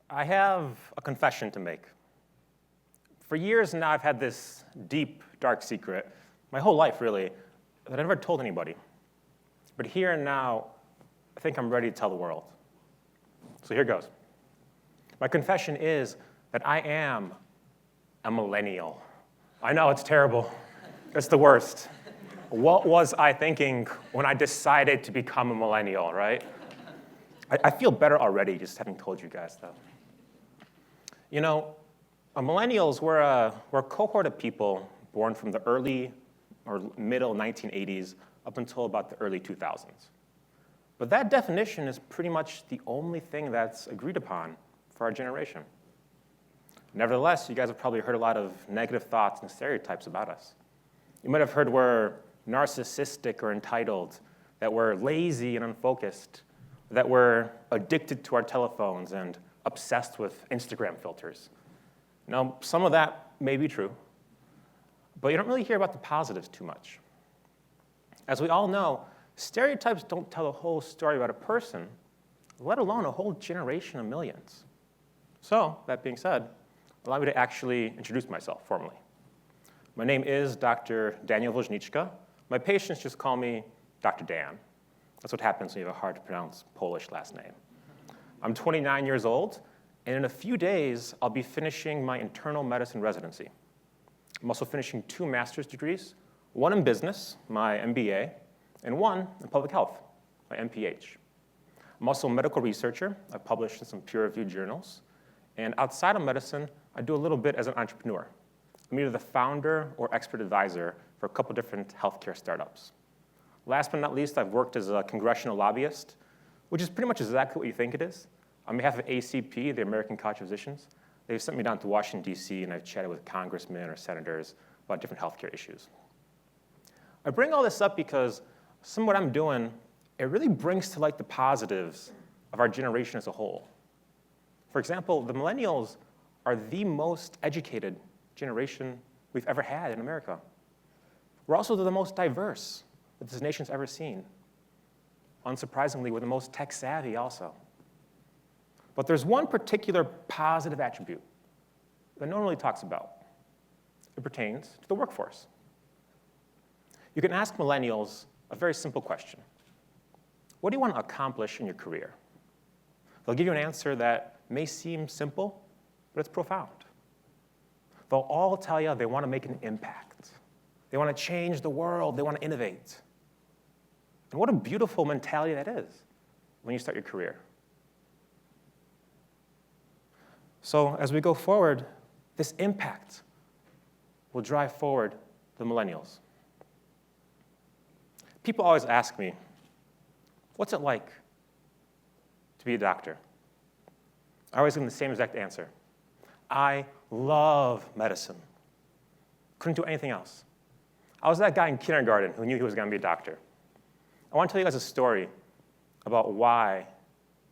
I have a confession to make. For years now, I've had this deep, dark secret, my whole life really, that I never told anybody. But here and now, I think I'm ready to tell the world. So here goes. My confession is that I am a millennial. I know, it's terrible. It's the worst. What was I thinking when I decided to become a millennial, right? I feel better already just having told you guys, though. You know, millennials, we're a cohort of people born from the early or middle 1980s up until about the early 2000s. But that definition is pretty much the only thing that's agreed upon for our generation. Nevertheless, you guys have probably heard a lot of negative thoughts and stereotypes about us. You might have heard we're narcissistic or entitled, that we're lazy and unfocused, that we're addicted to our telephones and obsessed with Instagram filters. Now, some of that may be true, but you don't really hear about the positives too much. As we all know, stereotypes don't tell the whole story about a person, let alone a whole generation of millions. So, that being said, allow me to actually introduce myself formally. My name is Dr. Daniel Wozniczka. My patients just call me Dr. Dan. That's what happens when you have a hard-to-pronounce Polish last name. I'm 29 years old, and in a few days, I'll be finishing my internal medicine residency. I'm also finishing 2 master's degrees, one in business, my MBA, and one in public health, my MPH. I'm also a medical researcher. I've published in some peer-reviewed journals. And outside of medicine, I do a little bit as an entrepreneur. I'm either the founder or expert advisor for a couple different healthcare startups. Last but not least, I've worked as a congressional lobbyist, which is pretty much exactly what you think it is. On behalf of ACP, the American College of Physicians, they've sent me down to Washington, D.C., and I've chatted with congressmen or senators about different healthcare issues. I bring all this up because some of what I'm doing, it really brings to light the positives of our generation as a whole. For example, the millennials are the most educated generation we've ever had in America. We're also the most diverse that this nation's ever seen. Unsurprisingly, we're the most tech-savvy also. But there's one particular positive attribute that no one really talks about. It pertains to the workforce. You can ask millennials a very simple question. What do you want to accomplish in your career? They'll give you an answer that may seem simple, but it's profound. They'll all tell you they want to make an impact. They want to change the world. They want to innovate. And what a beautiful mentality that is when you start your career. So as we go forward, this impact will drive forward the millennials. People always ask me, what's it like to be a doctor? I always give them the same exact answer. I love medicine. Couldn't do anything else. I was that guy in kindergarten who knew he was going to be a doctor. I want to tell you guys a story about why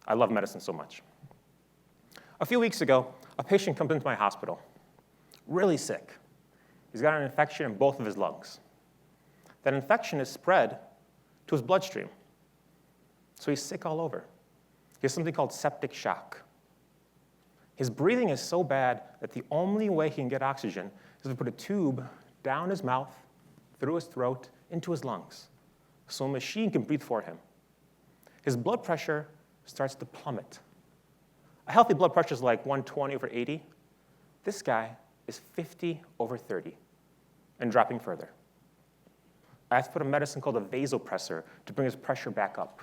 I love medicine so much. A few weeks ago, a patient comes into my hospital, really sick. He's got an infection in both of his lungs. That infection is spread to his bloodstream. So he's sick all over. He has something called septic shock. His breathing is so bad that the only way he can get oxygen is to put a tube down his mouth, through his throat, into his lungs, so a machine can breathe for him. His blood pressure starts to plummet. A healthy blood pressure is like 120/80. This guy is 50/30 and dropping further. I have to put a medicine called a vasopressor to bring his pressure back up.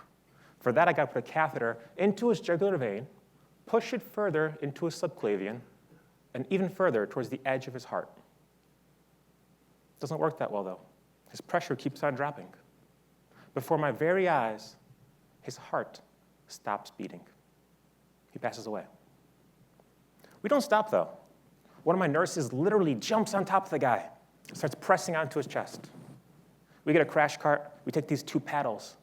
For that, I got to put a catheter into his jugular vein, push it further into his subclavian, and even further towards the edge of his heart. Doesn't work that well, though. His pressure keeps on dropping. Before my very eyes, his heart stops beating. He passes away. We don't stop, though. One of my nurses literally jumps on top of the guy, starts pressing onto his chest. We get a crash cart. We take these 2 paddles,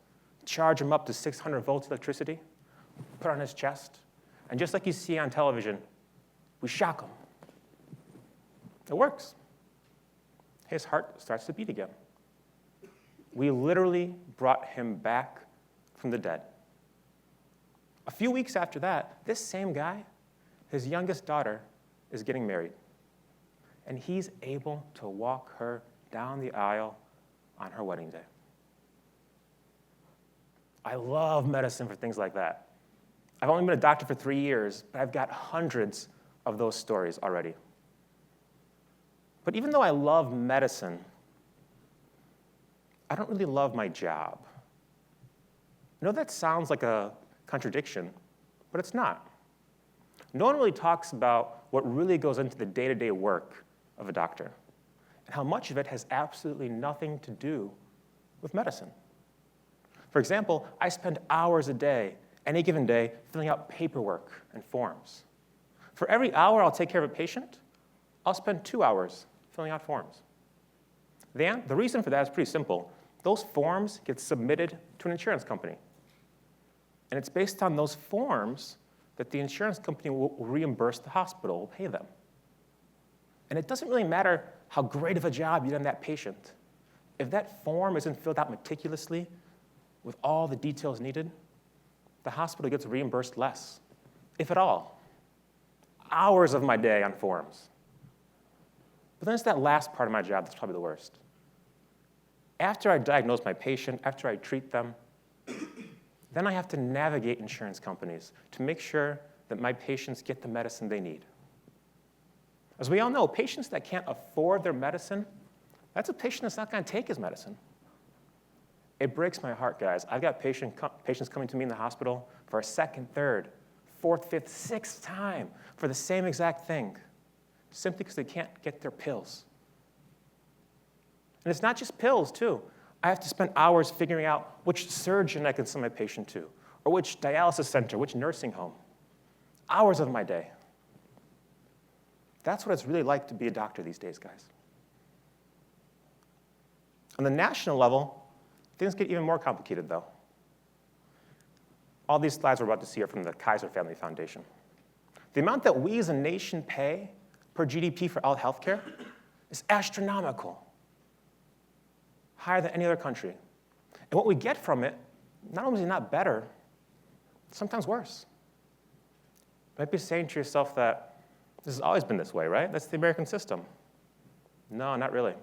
charge him up to 600 volts electricity, put it on his chest, and just like you see on television, we shock him. It works. His heart starts to beat again. We literally brought him back from the dead. A few weeks after that, this same guy his youngest daughter is getting married, and he's able to walk her down the aisle on her wedding day. I love medicine for things like that. I've only been a doctor for 3 years, but I've got hundreds of those stories already. But even though I love medicine, I don't really love my job. I know that sounds like a contradiction, but it's not. No one really talks about what really goes into the day-to-day work of a doctor and how much of it has absolutely nothing to do with medicine. For example, I spend hours a day, any given day, filling out paperwork and forms. For every hour I'll take care of a patient, I'll spend 2 hours filling out forms. The reason for that is pretty simple. Those forms get submitted to an insurance company. And it's based on those forms that the insurance company will reimburse the hospital, will pay them. And it doesn't really matter how great of a job you did on that patient. If that form isn't filled out meticulously with all the details needed, the hospital gets reimbursed less, if at all. Hours of my day on forms. But then it's that last part of my job that's probably the worst. After I diagnose my patient, after I treat them, then I have to navigate insurance companies to make sure that my patients get the medicine they need. As we all know, patients that can't afford their medicine, that's a patient that's not going to take his medicine. It breaks my heart, guys. I've got patients coming to me in the hospital for a second, third, fourth, fifth, sixth time for the same exact thing, simply because they can't get their pills. And it's not just pills, too. I have to spend hours figuring out which surgeon I can send my patient to, or which dialysis center, which nursing home. Hours of my day. That's what it's really like to be a doctor these days, guys. On the national level, things get even more complicated, though. All these slides we're about to see are from the Kaiser Family Foundation. The amount that we as a nation pay per GDP for healthcare is astronomical, higher than any other country. And what we get from it, not only is it not better, sometimes worse. You might be saying to yourself that this has always been this way, right? That's the American system. No, not really.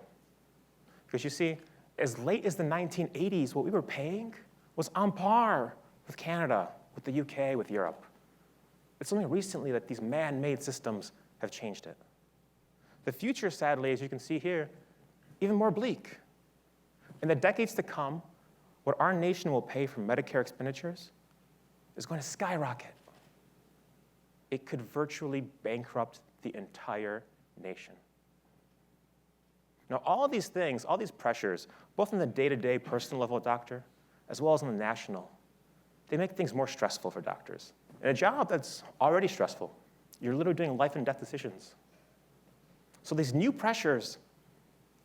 Because you see, as late as the 1980s, what we were paying was on par with Canada, with the UK, with Europe. It's only recently that these man-made systems have changed it. The future, sadly, as you can see here, even more bleak. In the decades to come, what our nation will pay for Medicare expenditures is going to skyrocket. It could virtually bankrupt the entire nation. Now, all of these things, all these pressures, both on the day-to-day personal level of doctor, as well as on the national, they make things more stressful for doctors. In a job that's already stressful, you're literally doing life and death decisions. So these new pressures,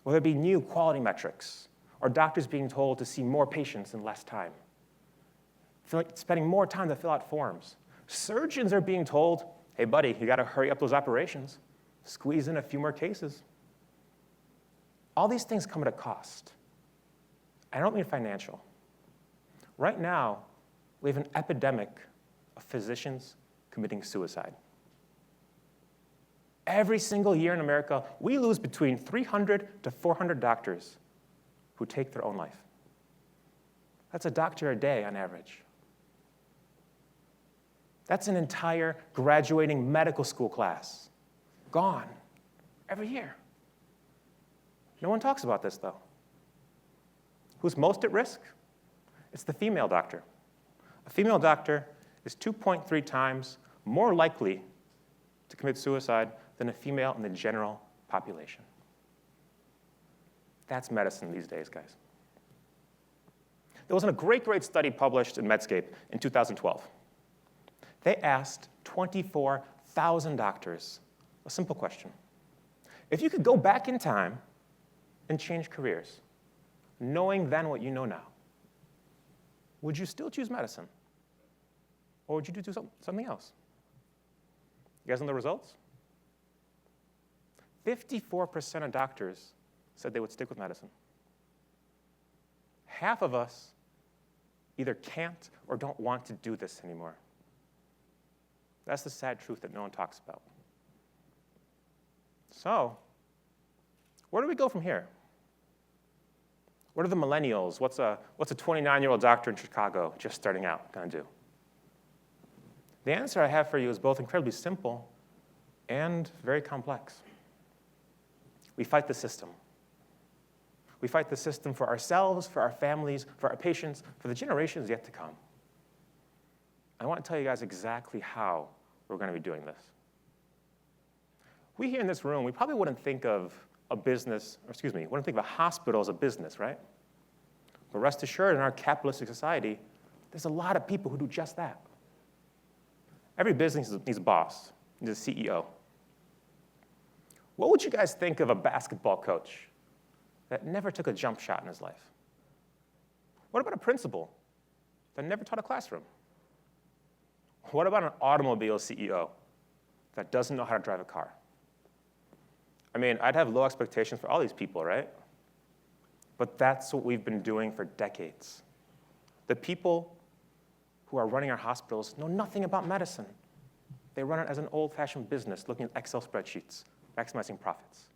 whether it be new quality metrics, or doctors being told to see more patients in less time, spending more time to fill out forms. Surgeons are being told, hey, buddy, you got to hurry up those operations, squeeze in a few more cases. All these things come at a cost. I don't mean financial. Right now, we have an epidemic of physicians committing suicide. Every single year in America, we lose between 300 to 400 doctors who take their own life. That's a doctor a day on average. That's an entire graduating medical school class. Gone. Every year. No one talks about this, though. Who's most at risk? It's the female doctor. A female doctor is 2.3 times more likely to commit suicide than a female in the general population. That's medicine these days, guys. There was a great study published in Medscape in 2012. They asked 24,000 doctors a simple question. If you could go back in time and change careers, knowing then what you know now, would you still choose medicine? Or would you do something else? You guys know the results? 54% of doctors said they would stick with medicine. Half of us either can't or don't want to do this anymore. That's the sad truth that no one talks about. So, where do we go from here? What are the millennials? What's a 29-year-old doctor in Chicago just starting out going to do? The answer I have for you is both incredibly simple and very complex. We fight the system. We fight the system for ourselves, for our families, for our patients, for the generations yet to come. I want to tell you guys exactly how we're going to be doing this. We here in this room, we probably wouldn't think of a business, wouldn't think of a hospital as a business, right? But rest assured, in our capitalistic society, there's a lot of people who do just that. Every business needs a boss, needs a CEO. What would you guys think of a basketball coach that never took a jump shot in his life? What about a principal that never taught a classroom? What about an automobile CEO that doesn't know how to drive a car? I mean, I'd have low expectations for all these people, right? But that's what we've been doing for decades. The people who are running our hospitals know nothing about medicine. They run it as an old-fashioned business, looking at Excel spreadsheets, maximizing profits.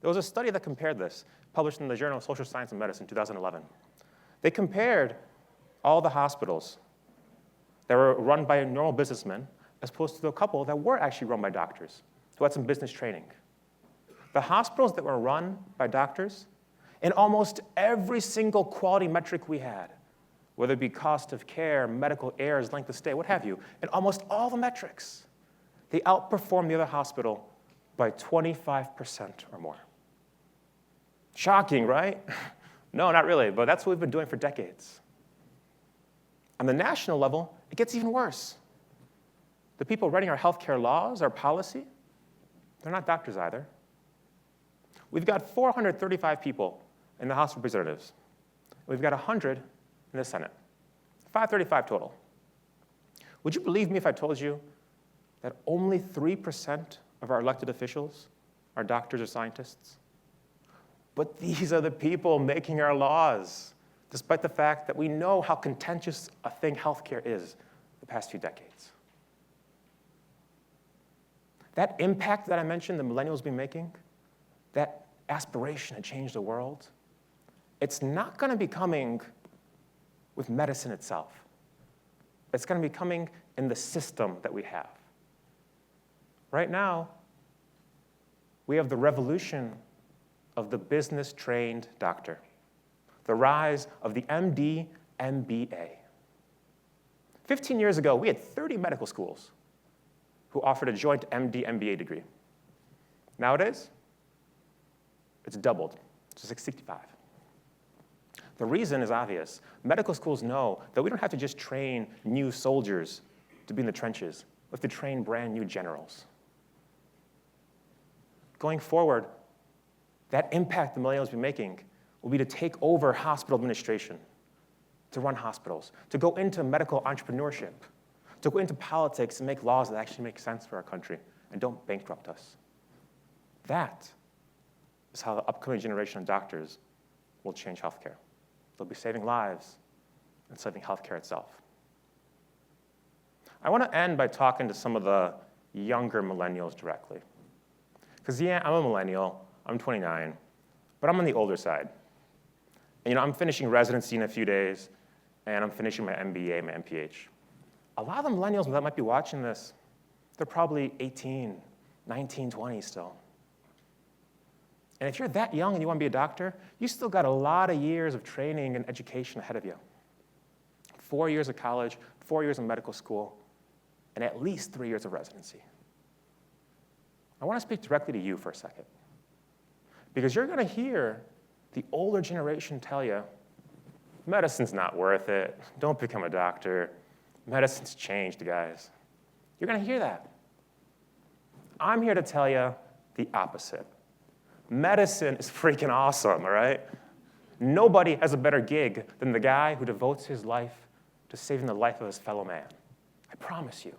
There was a study that compared this, published in the Journal of Social Science and Medicine in 2011. They compared all the hospitals that were run by normal businessmen as opposed to a couple that were actually run by doctors who had some business training. The hospitals that were run by doctors, in almost every single quality metric we had, whether it be cost of care, medical errors, length of stay, what have you, in almost all the metrics, they outperformed the other hospital by 25% or more. Shocking, right? No, not really, but that's what we've been doing for decades. On the national level, it gets even worse. The people writing our healthcare laws, our policy, they're not doctors either. We've got 435 people in the House of Representatives. We've got 100 in the Senate, 535 total. Would you believe me if I told you that only 3% of our elected officials are doctors or scientists? But these are the people making our laws, despite the fact that we know how contentious a thing healthcare is the past few decades. That impact that I mentioned the millennials be making, that aspiration to change the world, it's not going to be coming with medicine itself. It's going to be coming in the system that we have. Right now, we have the revolution of the business-trained doctor, the rise of the MD, MBA. 15 years ago, we had 30 medical schools who offered a joint MD, MBA degree. Nowadays, it's doubled to 65. The reason is obvious. Medical schools know that we don't have to just train new soldiers to be in the trenches. We have to train brand new generals. Going forward, that impact the millennials will be making will be to take over hospital administration, to run hospitals, to go into medical entrepreneurship, to go into politics and make laws that actually make sense for our country and don't bankrupt us. That is how the upcoming generation of doctors will change healthcare. They'll be saving lives and saving healthcare itself. I want to end by talking to some of the younger millennials directly. Because yeah, I'm a millennial, I'm 29, but I'm on the older side. And I'm finishing residency in a few days, and I'm finishing my MBA, my MPH. A lot of the millennials that might be watching this, they're probably 18, 19, 20 still. And if you're that young and you want to be a doctor, you still got a lot of years of training and education ahead of you. 4 years of college, 4 years of medical school, and at least 3 years of residency. I want to speak directly to you for a second. Because you're going to hear the older generation tell you, medicine's not worth it. Don't become a doctor. Medicine's changed, guys. You're going to hear that. I'm here to tell you the opposite. Medicine is freaking awesome, all right? Nobody has a better gig than the guy who devotes his life to saving the life of his fellow man. I promise you.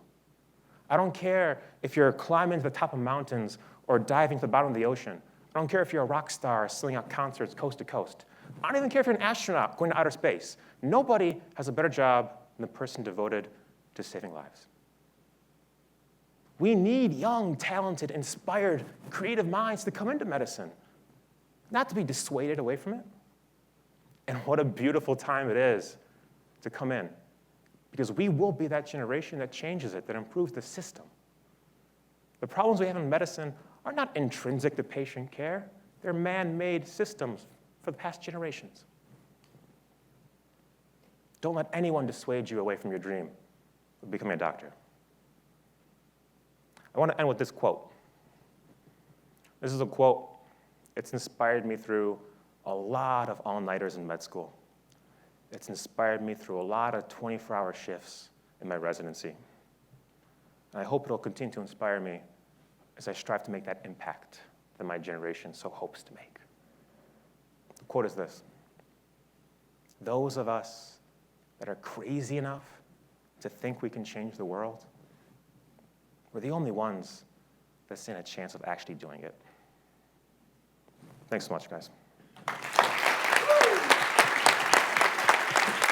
I don't care if you're climbing to the top of mountains or diving to the bottom of the ocean. I don't care if you're a rock star selling out concerts coast to coast. I don't even care if you're an astronaut going to outer space. Nobody has a better job than the person devoted to saving lives. We need young, talented, inspired, creative minds to come into medicine, not to be dissuaded away from it. And what a beautiful time it is to come in, because we will be that generation that changes it, that improves the system. The problems we have in medicine are not intrinsic to patient care. They're man-made systems for the past generations. Don't let anyone dissuade you away from your dream of becoming a doctor. I want to end with this quote. This is a quote. It's inspired me through a lot of all-nighters in med school. It's inspired me through a lot of 24-hour shifts in my residency. And I hope it'll continue to inspire me as I strive to make that impact that my generation so hopes to make. The quote is this: "Those of us that are crazy enough to think we can change the world, we're the only ones that stand a chance of actually doing it." Thanks so much, guys.